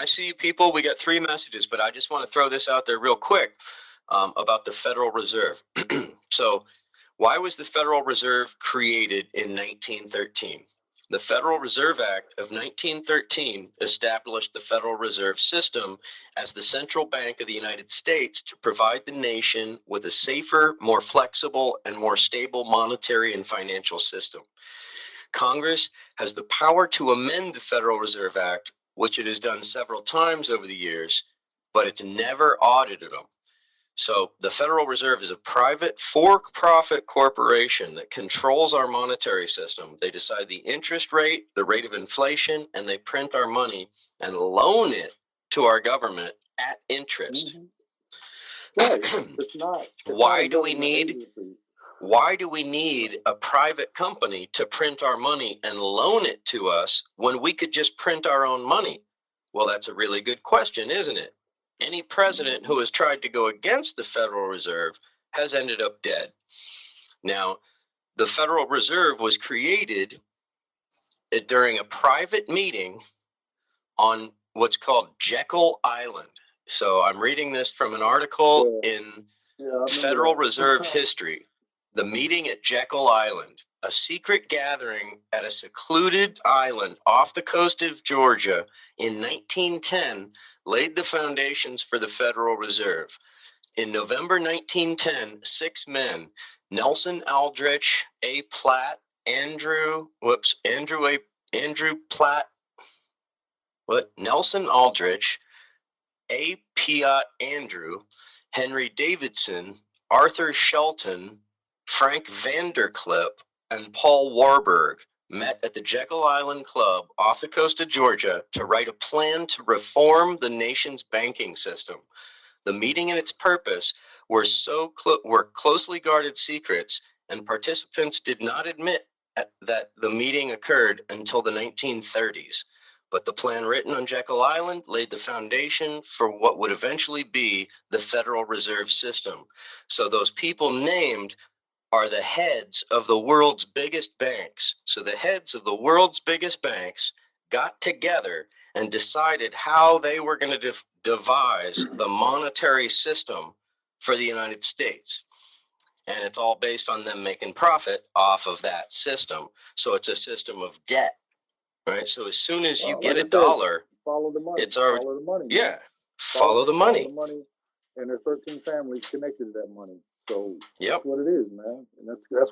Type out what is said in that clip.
I see you people. We got 3 messages, but I just want to throw this out there real quick about the Federal Reserve. So, why was the Federal Reserve created in 1913? The Federal Reserve Act of 1913 established the Federal Reserve System as the central bank of the United States to provide the nation with a safer, more flexible, and more stable monetary and financial system. Congress has the power to amend the Federal Reserve Act, which it has done several times over the years, but it's never audited them. So the Federal Reserve is a private for-profit corporation that controls our monetary system. They decide the interest rate, the rate of inflation, and they print our money and loan it to our government at interest. Right. It's not Why a do we government need agency. why do we need a private company to print our money and loan it to us when we could just print our own money? Well, that's a really good question, isn't it? Any president who has tried to go against the Federal Reserve has ended up dead. Now, the Federal Reserve was created during a private meeting on what's called Jekyll Island. So I'm reading this from an article in Federal Reserve History. The meeting at Jekyll Island, a secret gathering at a secluded island off the coast of Georgia in 1910, laid the foundations for the Federal Reserve. In November 1910, 6 men, Nelson Aldrich, A. Platt, Andrew Platt, Nelson Aldrich, A. Piot Andrew, Henry Davidson, Arthur Shelton, Frank Vanderclip, and Paul Warburg met at the Jekyll Island Club off the coast of Georgia to write a plan to reform the nation's banking system. The meeting and its purpose were closely guarded secrets, and participants did not admit that the meeting occurred until the 1930s. But the plan written on Jekyll Island laid the foundation for what would eventually be the Federal Reserve System. So those people named are the heads of the world's biggest banks. So the heads of the world's biggest banks got together and decided how they were going to devise the monetary system for the United States. And it's all based on them making profit off of that system. So it's a system of debt, right? So as soon as you get a dollar, follow the money. It's already, follow the money. Yeah, follow the money. Follow the money. And there's 13 families connected to that money. So yep. That's what it is, man. And that's